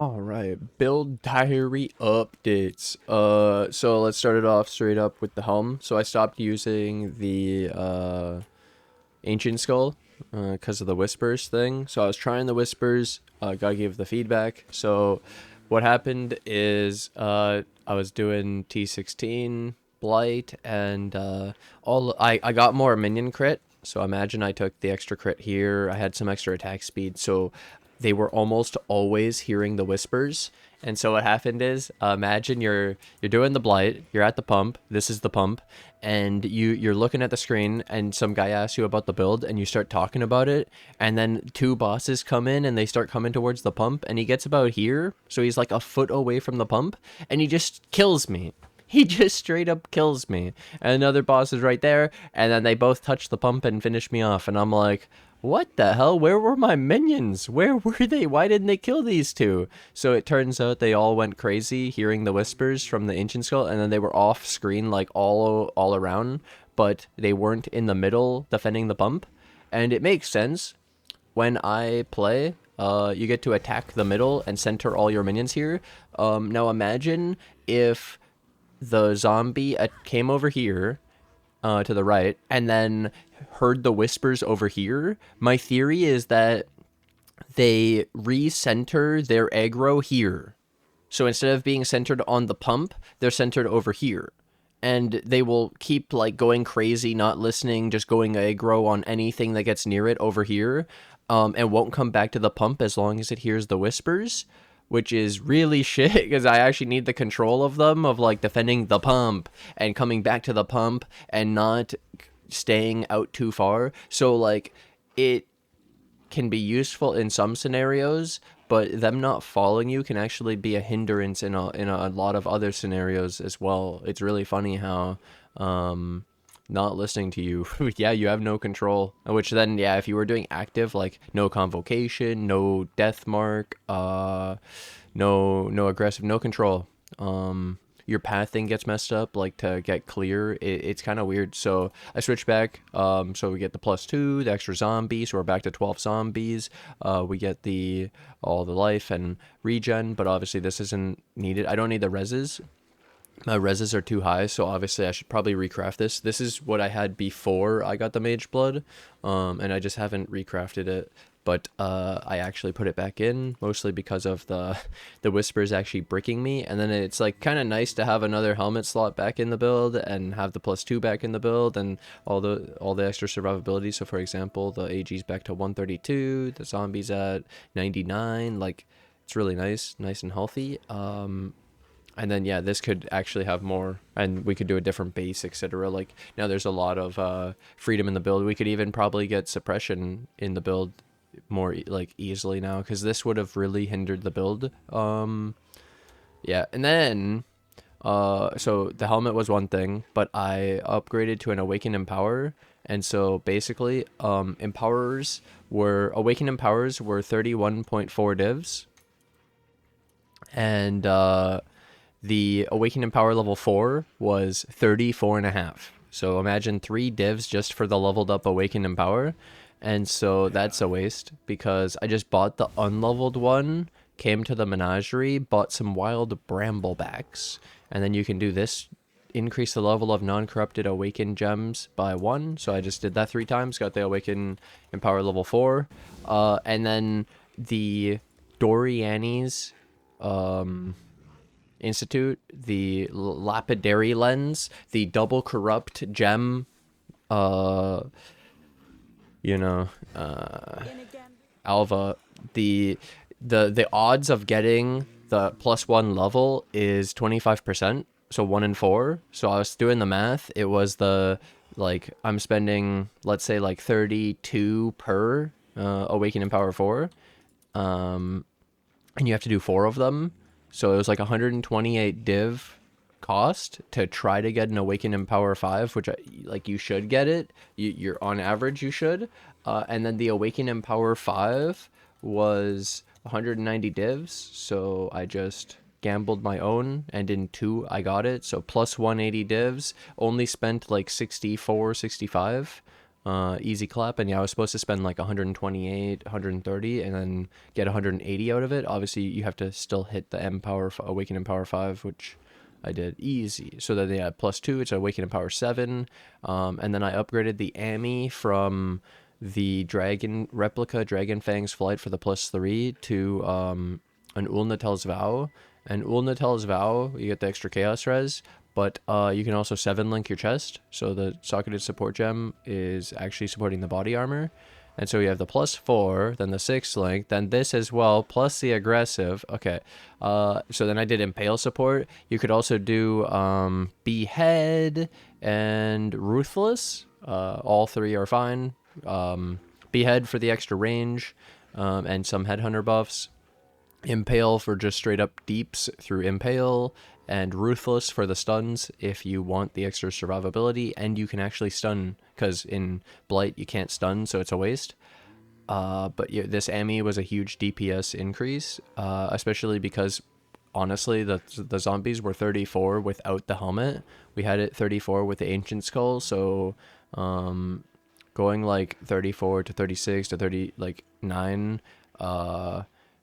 All right, build diary updates. So let's start it off straight up with the helm. So I stopped using the ancient skull because of the whispers thing. So I was trying the whispers. Gotta give the feedback. So what happened is I was doing T16 blight and I got more minion crit. So imagine I took the extra crit here. I had some extra attack speed. So they were almost always hearing the whispers. And so what happened is, imagine you're doing the blight, you're at the pump. This is the pump, and you're looking at the screen, and some guy asks you about the build, and you start talking about it, and then two bosses come in, and they start coming towards the pump, and he gets about here, so he's like a foot away from the pump, and he just kills me. He just straight up kills me. And another boss is right there, and then they both touch the pump and finish me off. And I'm like, what the hell? Where were my minions? Where were they? Why didn't they kill these two? So it turns out they all went crazy hearing the whispers from the ancient skull, and then they were off screen like all around, but they weren't in the middle defending the pump. And it makes sense when I play. You get to attack the middle and center all your minions here. Now imagine if the zombie came over here to the right and then heard the whispers over here. My theory is that they recenter their aggro here. So instead of being centered on the pump, they're centered over here. And they will keep like going crazy, not listening, just going aggro on anything that gets near it over here, and won't come back to the pump as long as it hears the whispers, which is really shit because I actually need the control of them, of like defending the pump and coming back to the pump and not staying out too far. So like it can be useful in some scenarios, but them not following you can actually be a hindrance in a lot of other scenarios as well. It's really funny how not listening to you, yeah, you have no control. Which then, yeah, if you were doing active, like no convocation, no death mark, no aggressive, no control. Your pathing gets messed up, like to get clear. It's kind of weird. So I switch back. So we get the +2, the extra zombie. So we're back to 12 zombies. We get all the life and regen, but obviously this isn't needed. I don't need the reses. My reses are too high, so obviously I should probably recraft this. This is what I had before I got the mage blood, and I just haven't recrafted it. But I actually put it back in, mostly because of the whispers actually bricking me. And then it's like kind of nice to have another helmet slot back in the build and have the +2 back in the build and all the extra survivability. So for example, the AG's back to 132, the zombies at 99. Like it's really nice and healthy. And then yeah, this could actually have more, and we could do a different base, etc. Like now there's a lot of freedom in the build. We could even probably get suppression in the build more like easily now, because this would have really hindered the build. Yeah, and then so the helmet was one thing, but I upgraded to an awaken empower. And so basically awaken empowers were 31.4 divs, and the Awaken and Power level 4 was 34.5. So imagine 3 divs just for the leveled up Awaken and Power. And so that's a waste because I just bought the unleveled one, came to the menagerie, bought some wild bramblebacks, and then you can do this, increase the level of non-corrupted Awaken gems by 1. So I just did that 3 times, got the Awaken and Power level 4. And then the Doriani's Institute, the lapidary lens, the double corrupt gem, uh, you know, Alva, the odds of getting the +1 level is 25%, so 1 in 4. So I was doing the math. It was like I'm spending, let's say, like 32 per Awaken and Power 4, and you have to do 4 of them. So it was like 128 div cost to try to get an Awaken and Power 5, which like you should get it. You're on average, you should. And then the Awaken and Power 5 was 190 divs. So I just gambled my own, and in 2 I got it. So plus 180 divs, only spent like 64, 65. easy clap. And yeah, I was supposed to spend like 128, 130, and then get 180 out of it. Obviously, you have to still hit the Awaken in Power 5, which I did easy. So then they had +2, it's Awaken in Power 7. And then I upgraded the Ami from the Dragon Replica Dragon Fang's Flight for the +3 to an Uul-Netel's Vow. And Uul-Netel's Vow, you get the extra Chaos Res, but you can also 7-link your chest. So the socketed support gem is actually supporting the body armor. And so you have the +4, then the 6-link, then this as well, plus the aggressive. Okay, so then I did Impale support. You could also do Behead and Ruthless. All three are fine. Behead for the extra range and some Headhunter buffs. Impale for just straight up deeps through Impale, and Ruthless for the stuns if you want the extra survivability, and you can actually stun, because in Blight you can't stun, so it's a waste. But yeah, this Ami was a huge DPS increase, especially because honestly the zombies were 34 without the helmet. We had it 34 with the Ancient Skull, so going like 34 to 36 to 30 like 9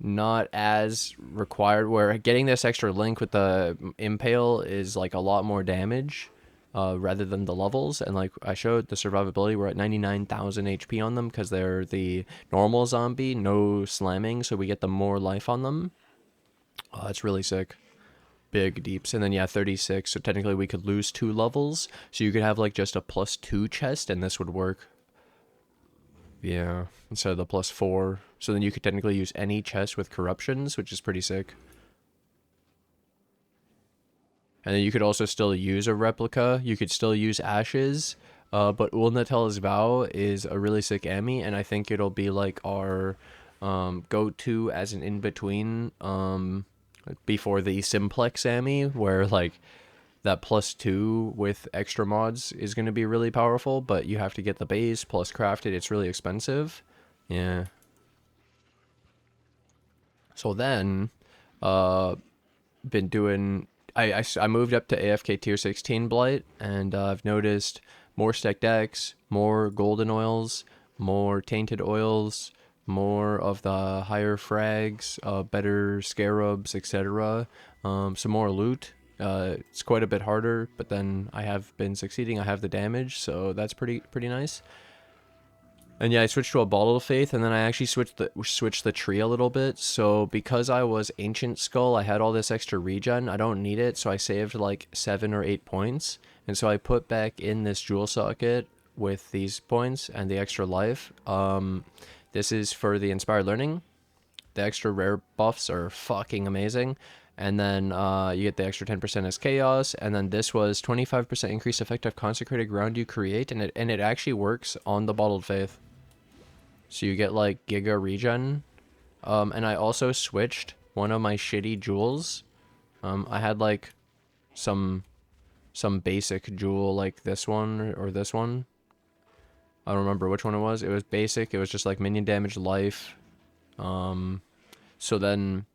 not as required, where getting this extra link with the Impale is like a lot more damage rather than the levels. And like I showed, the survivability, we're at 99,000 HP on them because they're the normal zombie, no slamming, so we get the more life on them. Oh, that's really sick. Big deeps. And then yeah, 36, so technically we could lose 2 levels, so you could have like just a +2 chest and this would work. Yeah, instead of the +4. So then you could technically use any chest with corruptions, which is pretty sick. And then you could also still use a replica. You could still use ashes. But Uul-Netel's Vow is a really sick Ami, and I think it'll be like our go-to as an in-between before the Simplex Ami, where like that +2 with extra mods is going to be really powerful, but you have to get the base plus craft it. It's really expensive. Yeah. So then, been doing... I moved up to AFK tier 16 Blight, and I've noticed more stacked decks, more golden oils, more tainted oils, more of the higher frags, better scarabs, etc. Some more loot. It's quite a bit harder, but then I have been succeeding. I have the damage, so that's pretty nice. And yeah, I switched to a Bottle of Faith, and then I actually switched the tree a little bit. So because I was Ancient Skull, I had all this extra regen. I don't need it, so I saved like 7 or 8 points. And so I put back in this jewel socket with these points and the extra life. This is for the Inspired Learning. The extra rare buffs are fucking amazing. And then you get the extra 10% as chaos, and then this was 25% increased effective consecrated ground you create, and it actually works on the Bottled Faith. So you get like giga regen. And I also switched one of my shitty jewels. I had like some basic jewel like this one or this one. I don't remember which one it was. It was basic. It was just like minion damage, life. So then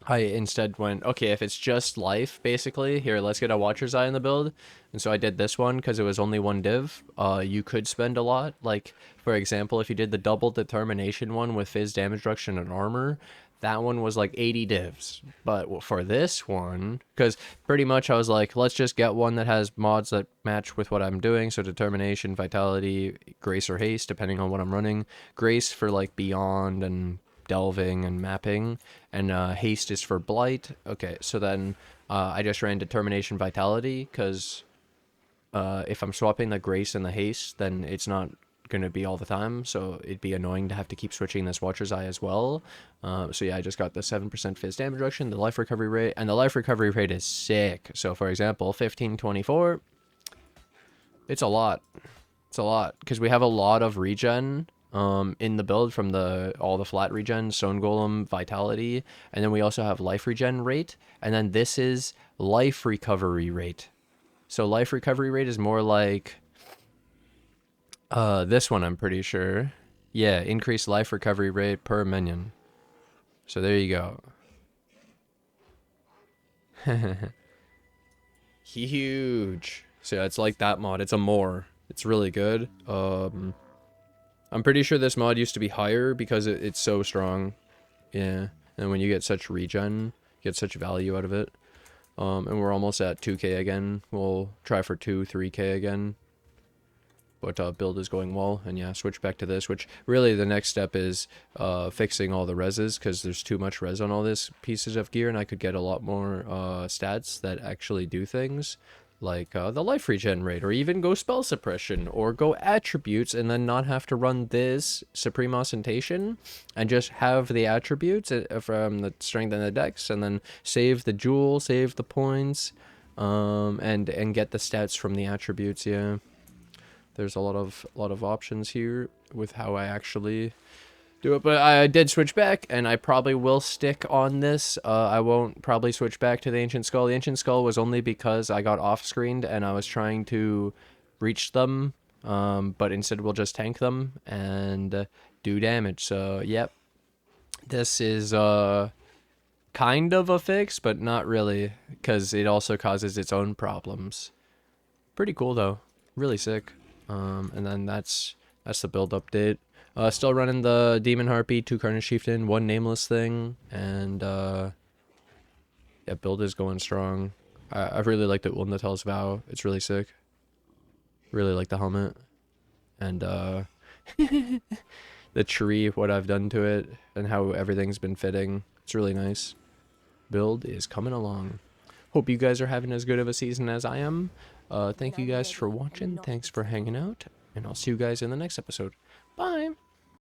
I instead went, okay, if it's just life, basically, here, let's get a Watcher's Eye in the build. And so I did this one because it was only one div. You could spend a lot. Like, for example, if you did the double determination one with Fizz damage reduction and armor, that one was like 80 divs. But for this one, because pretty much I was like, let's just get one that has mods that match with what I'm doing. So determination, vitality, grace or haste, depending on what I'm running. Grace for like beyond and delving and mapping, and haste is for blight. Okay, so then I just ran determination vitality, because if I'm swapping the grace and the haste, then it's not going to be all the time, so it'd be annoying to have to keep switching this Watcher's Eye as well. So yeah, I just got the 7% Fizz damage reduction, the life recovery rate, and the life recovery rate is sick. So for example, 1524, it's a lot. It's a lot, because we have a lot of regen in the build from all the flat regen, Stone Golem, Vitality, and then we also have life regen rate, and then this is life recovery rate. So life recovery rate is more like this one, I'm pretty sure. Yeah, increased life recovery rate per minion. So there you go. Huge. So yeah, it's like that mod. It's a more. It's really good. I'm pretty sure this mod used to be higher because it's so strong. Yeah, and when you get such regen, you get such value out of it. And we're almost at 2k again. We'll try for 3k again. But build is going well, and yeah, switch back to this, which really the next step is fixing all the reses, because there's too much res on all this pieces of gear, and I could get a lot more stats that actually do things, like the life regen rate, or even go spell suppression, or go attributes, and then not have to run this Supreme Ostentation, and just have the attributes from the strength and the dex, and then save the jewel, save the points, and get the stats from the attributes, yeah. There's a lot of options here with how I actually do it, but I did switch back, and I probably will stick on this. I won't probably switch back to the Ancient Skull. The Ancient Skull was only because I got off-screened and I was trying to reach them, but instead we'll just tank them and do damage. So, yep. This is kind of a fix, but not really, because it also causes its own problems. Pretty cool, though. Really sick. And then that's the build update. Still running the Demon Harpy, 2 Carnage Chieftain, 1 Nameless Thing, and yeah, build is going strong. I really like the Uul-Netol's Vow. It's really sick. Really like the helmet. And the tree, what I've done to it, and how everything's been fitting. It's really nice. Build is coming along. Hope you guys are having as good of a season as I am. Thank you guys for watching. Thanks for hanging out. And I'll see you guys in the next episode. Bye!